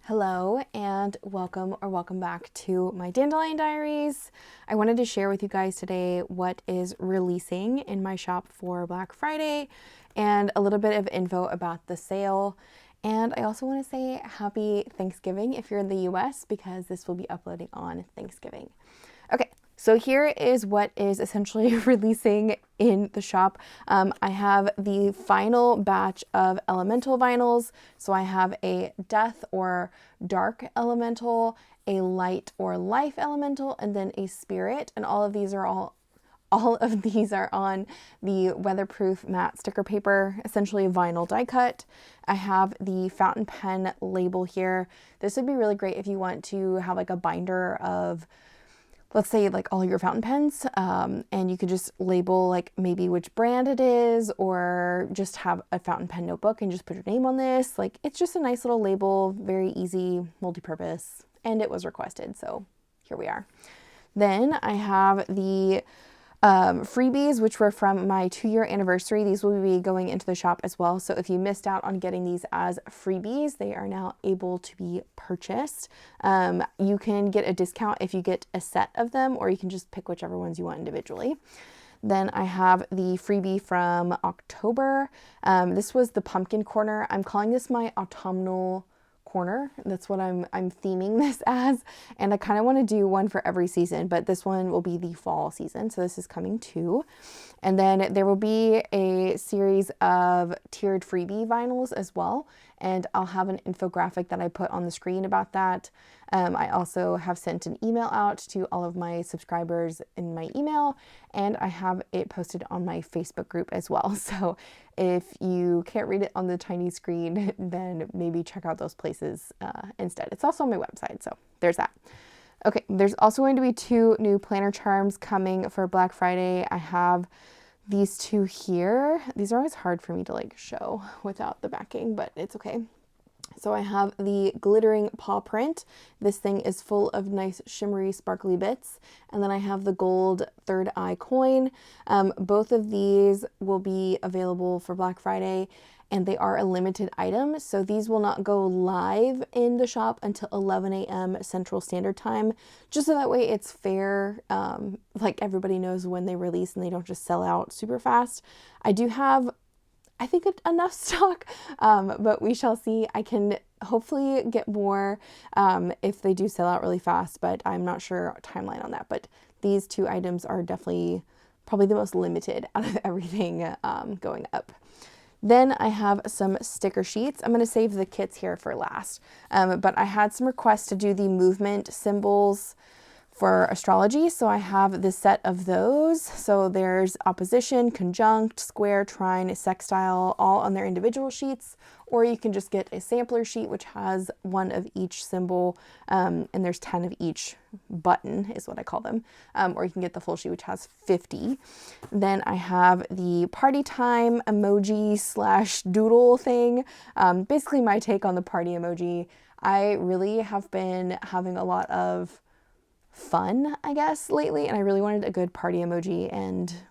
Hello and welcome back to My Dandelion Diaries. I wanted to share with you guys today what is releasing in my shop for Black Friday and a little bit of info about the sale. And I also want to say happy Thanksgiving if you're in the US, because this will be uploading on Thanksgiving. Okay, so here is what is essentially releasing in the shop. I have the final batch of elemental vinyls. So I have a death or dark elemental, a light or life elemental, and then a spirit. And all of these are on the weatherproof matte sticker paper, essentially vinyl die cut. I have the fountain pen label here. This would be really great if you want to have like a binder of, let's say, like all your fountain pens, and you could just label like maybe which brand it is, or just have a fountain pen notebook and just put your name on this. Like, it's just a nice little label, very easy, multi-purpose, and it was requested, so here we are. Then I have the freebies, which were from my 2-year anniversary. These will be going into the shop as well. So if you missed out on getting these as freebies, they are now able to be purchased. You can get a discount if you get a set of them, or you can just pick whichever ones you want individually. Then I have the freebie from October. This was the pumpkin corner. I'm calling this my autumnal corner. That's what I'm theming this as, and I kind of want to do one for every season, but this one will be the fall season, so this is coming too. And then there will be a series of tiered freebie vinyls as well, and I'll have an infographic that I put on the screen about that. I also have sent an email out to all of my subscribers in my email, and I have it posted on my Facebook group as well. So if you can't read it on the tiny screen, then maybe check out those places instead. It's also on my website, so there's that. Okay, there's also going to be 2 new planner charms coming for Black Friday. I have these 2 here. These are always hard for me to like show without the backing, but it's okay. So I have the glittering paw print. This thing is full of nice shimmery sparkly bits. And then I have the gold third eye coin. Both of these will be available for Black Friday, and they are a limited item. So these will not go live in the shop until 11 a.m. Central Standard Time, just so that way it's fair. Like, everybody knows when they release and they don't just sell out super fast. I do have, I think, enough stock, but we shall see. I can hopefully get more if they do sell out really fast, but I'm not sure timeline on that. But these 2 items are definitely probably the most limited out of everything going up. Then I have some sticker sheets. I'm going to save the kits here for last, but I had some requests to do the movement symbols for astrology, so I have this set of those. So there's opposition, conjunct, square, trine, sextile, all on their individual sheets, or you can just get a sampler sheet which has 1 of each symbol, and there's 10 of each button is what I call them, or you can get the full sheet which has 50. Then I have the party time emoji / doodle thing, basically my take on the party emoji. I really have been having a lot of fun, I guess, lately, and I really wanted a good party emoji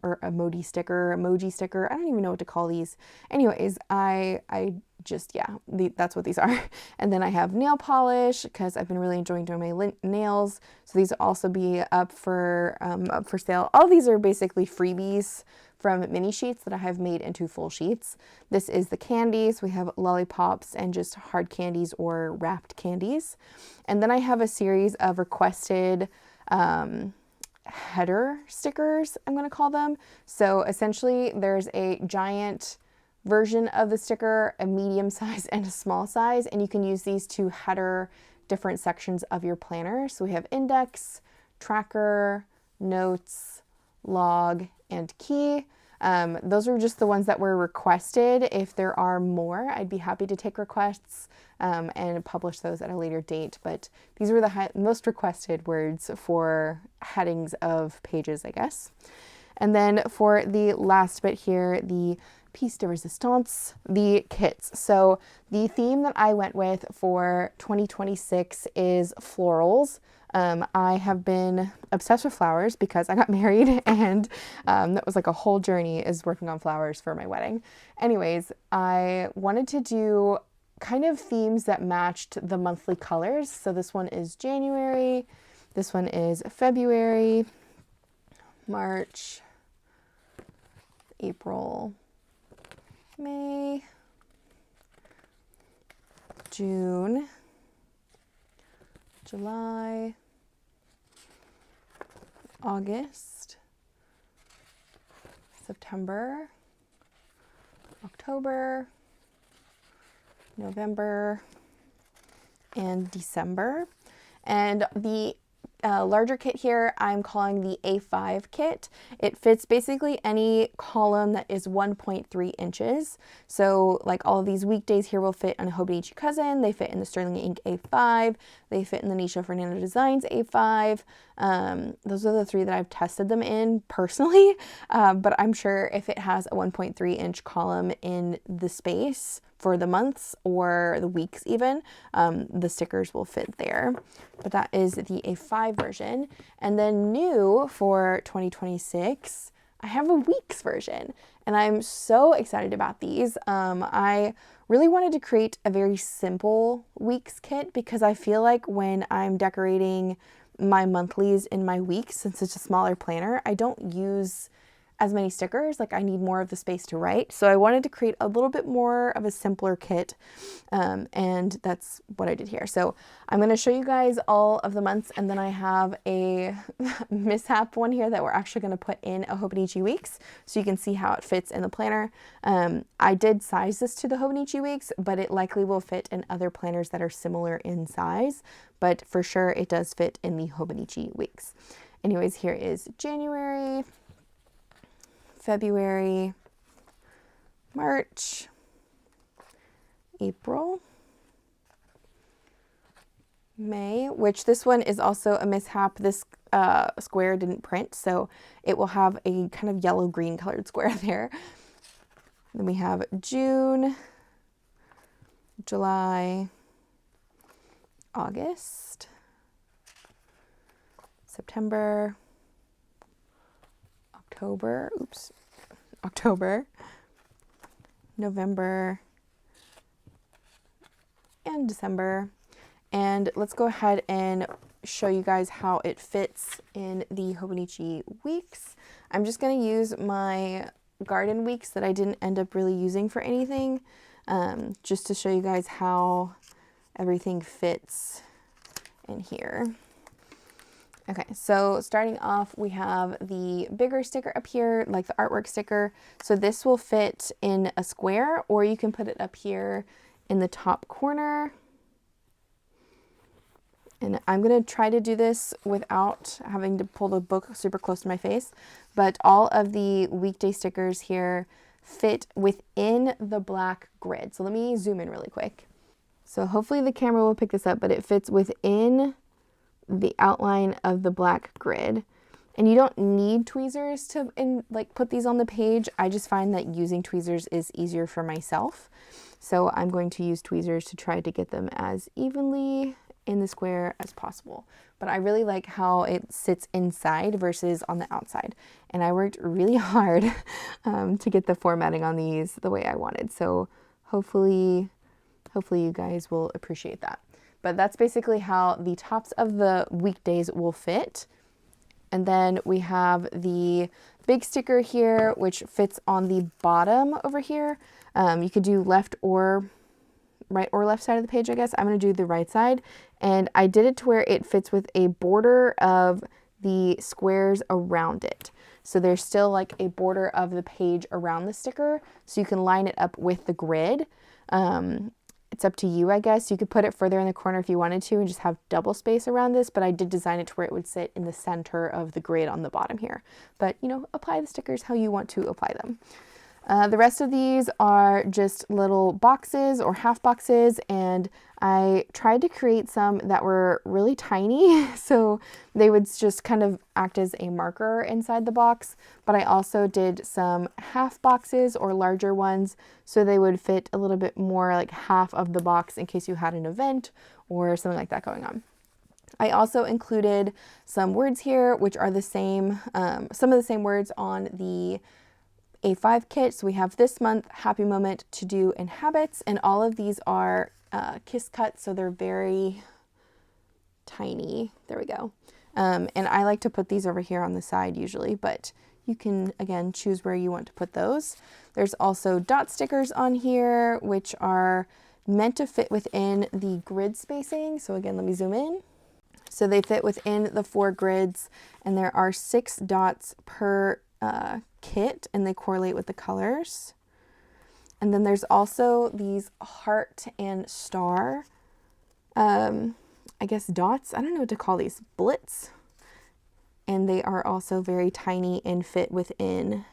or emoji sticker. I don't even know what to call these. Anyways, I just, yeah, that's what these are. And then I have nail polish, because I've been really enjoying doing my nails. So these will also be up for sale. All these are basically freebies from mini sheets that I have made into full sheets. This is the candies. We have lollipops and just hard candies or wrapped candies. And then I have a series of requested header stickers, I'm going to call them. So essentially there's a giant version of the sticker, a medium size and a small size, and you can use these to header different sections of your planner. So we have index, tracker, notes, log, and key. Those are just the ones that were requested. If there are more, I'd be happy to take requests and publish those at a later date. But these were the most requested words for headings of pages, I guess. And then for the last bit here, the piece de resistance, the kits. So the theme that I went with for 2026 is florals. I have been obsessed with flowers because I got married, and that was like a whole journey, is working on flowers for my wedding. Anyways, I wanted to do kind of themes that matched the monthly colors. So this one is January, this one is February, March, April, May, June, July, August, September, October, November, and December. And the larger kit here I'm calling the A5 kit. It fits basically any column that is 1.3 inches. So like all of these weekdays here will fit on a 𝗦𝘃𝗽𝗃 cousin. They fit in the Sterling Ink A5. They fit in the Nisha Fernando Designs A5. Those are the 3 that I've tested them in personally, but I'm sure if it has a 1.3 inch column in the space for the months or the weeks even, the stickers will fit there. But that is the A5 version. And then new for 2026, I have a weeks version, and I'm so excited about these. I really wanted to create a very simple weeks kit because I feel like when I'm decorating my monthlies in my weeks, since it's a smaller planner, I don't use as many stickers. Like I need more of the space to write. So I wanted to create a little bit more of a simpler kit. And that's what I did here. So I'm going to show you guys all of the months. And then I have a mishap one here that we're actually going to put in a 𝗦𝘃𝗽𝗃 weeks. So you can see how it fits in the planner. I did size this to the 𝗦𝘃𝗽𝗃 weeks, but it likely will fit in other planners that are similar in size. But for sure it does fit in the 𝗦𝘃𝗽𝗃 weeks. Anyways, here is January, February, March, April, May, which this one is also a mishap. This square didn't print, so it will have a kind of yellow-green colored square there. Then we have June, July, August, September, October, November, and December. And let's go ahead and show you guys how it fits in the 𝗦𝘃𝗽𝗃 weeks. I'm just going to use my garden weeks that I didn't end up really using for anything, just to show you guys how everything fits in here. Okay, so starting off, we have the bigger sticker up here, like the artwork sticker. So this will fit in a square, or you can put it up here in the top corner. And I'm gonna try to do this without having to pull the book super close to my face, but all of the weekday stickers here fit within the black grid. So let me zoom in really quick. So hopefully the camera will pick this up, but it fits within the outline of the black grid. And you don't need tweezers to put these on the page. I just find that using tweezers is easier for myself. So I'm going to use tweezers to try to get them as evenly in the square as possible. But I really like how it sits inside versus on the outside. And I worked really hard to get the formatting on these the way I wanted. So hopefully you guys will appreciate that. But that's basically how the tops of the weekdays will fit. And then we have the big sticker here, which fits on the bottom over here. You could do left or right or left side of the page, I guess. I'm going to do the right side. And I did it to where it fits with a border of the squares around it. So there's still like a border of the page around the sticker. So you can line it up with the grid. It's up to you, I guess. You could put it further in the corner if you wanted to and just have double space around this, but I did design it to where it would sit in the center of the grid on the bottom here. But, you know, apply the stickers how you want to apply them. The rest of these are just little boxes or half boxes, and I tried to create some that were really tiny, so they would just kind of act as a marker inside the box, but I also did some half boxes or larger ones, so they would fit a little bit more like half of the box in case you had an event or something like that going on. I also included some words here, which are the same, some of the same words on the A5 kit. So we have this month, Happy Moment, To Do, and Habits, and all of these are kiss cuts, so they're very tiny. There we go. And I like to put these over here on the side usually, but you can, again, choose where you want to put those. There's also dot stickers on here, which are meant to fit within the grid spacing. So again, let me zoom in. So they fit within the 4 grids, and there are 6 dots per kit, and they correlate with the colors. And then there's also these heart and star, I guess dots. I don't know what to call these, blitz. And they are also very tiny and fit within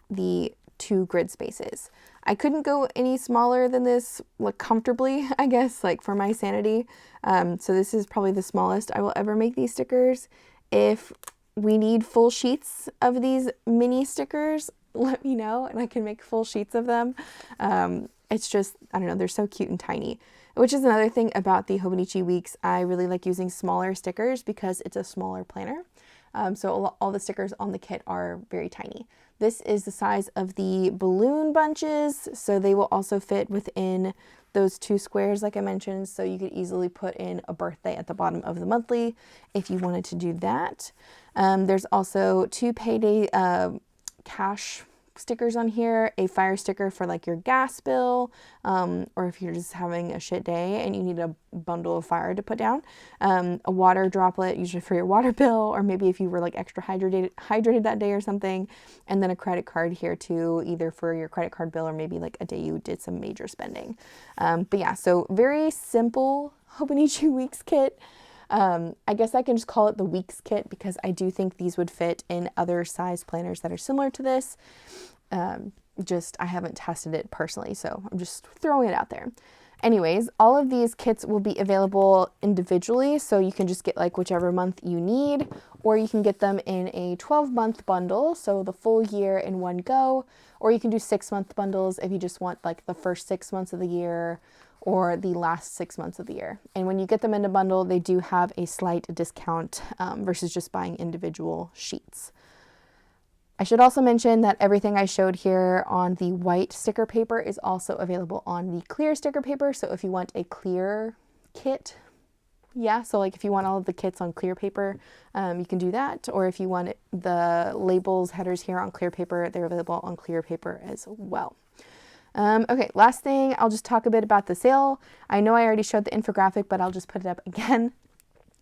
the 2 grid spaces. I couldn't go any smaller than this, like comfortably, I guess, like for my sanity. So this is probably the smallest I will ever make these stickers. If we need full sheets of these mini stickers, let me know and I can make full sheets of them. It's just, I don't know, they're so cute and tiny. Which is another thing about the 𝗦𝘂𝗽𝗍 weeks. I really like using smaller stickers because it's a smaller planner. So all the stickers on the kit are very tiny. This is the size of the balloon bunches, so they will also fit within those 2 squares like I mentioned, so you could easily put in a birthday at the bottom of the monthly if you wanted to do that. There's also 2 payday cash stickers on here, a fire sticker for like your gas bill, or if you're just having a shit day and you need a bundle of fire to put down, a water droplet usually for your water bill, or maybe if you were like extra hydrated that day or something, and then a credit card here too, either for your credit card bill or maybe like a day you did some major spending. But yeah, so very simple 𝗦𝘂𝗍 weeks kit. I guess I can just call it the weeks kit because I do think these would fit in other size planners that are similar to this. I haven't tested it personally, so I'm just throwing it out there. Anyways, all of these kits will be available individually, so you can just get like whichever month you need, or you can get them in a 12-month bundle, so the full year in one go, or you can do 6-month bundles if you just want like the first 6 months of the year or the last 6 months of the year. And when you get them in a bundle, they do have a slight discount versus just buying individual sheets. I should also mention that everything I showed here on the white sticker paper is also available on the clear sticker paper. So if you want a clear kit, yeah, so like if you want all of the kits on clear paper, you can do that. Or if you want the labels, headers here on clear paper, they're available on clear paper as well. Okay, last thing, I'll just talk a bit about the sale. I know I already showed the infographic, but I'll just put it up again.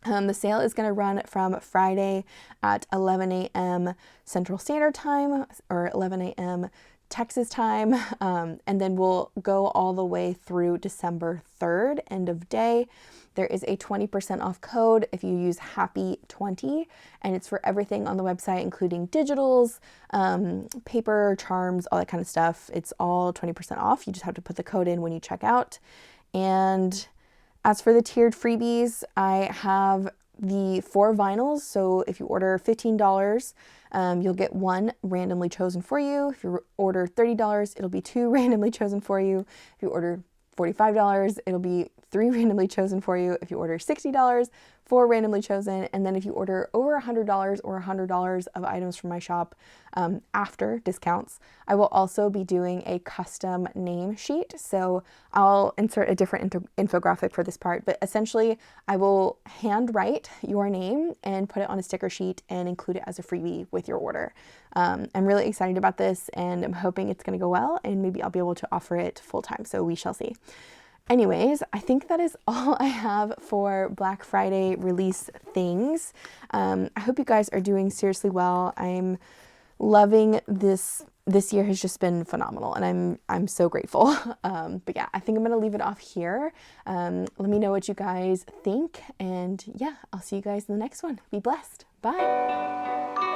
The sale is going to run from Friday at 11 a.m. Central Standard Time or 11 a.m. Texas time, and then we'll go all the way through December 3rd, end of day. There is a 20% off code if you use Happy20, and it's for everything on the website, including digitals, paper, charms, all that kind of stuff. It's all 20% off. You just have to put the code in when you check out. And as for the tiered freebies, I have the 4 vinyls. So if you order $15, you'll get 1 randomly chosen for you. If you order $30, it'll be 2 randomly chosen for you. If you order $45, it'll be 3 randomly chosen for you. If you order $60, 4 randomly chosen. And then if you order over $100 or $100 of items from my shop after discounts, I will also be doing a custom name sheet. So I'll insert a different infographic for this part, but essentially I will handwrite your name and put it on a sticker sheet and include it as a freebie with your order. I'm really excited about this, and I'm hoping it's going to go well, and maybe I'll be able to offer it full time. So we shall see. Anyways, I think that is all I have for Black Friday release things. I hope you guys are doing seriously well. I'm loving this. This year has just been phenomenal, and I'm so grateful. But yeah, I think I'm gonna leave it off here. Let me know what you guys think, and yeah, I'll see you guys in the next one. Be blessed. Bye.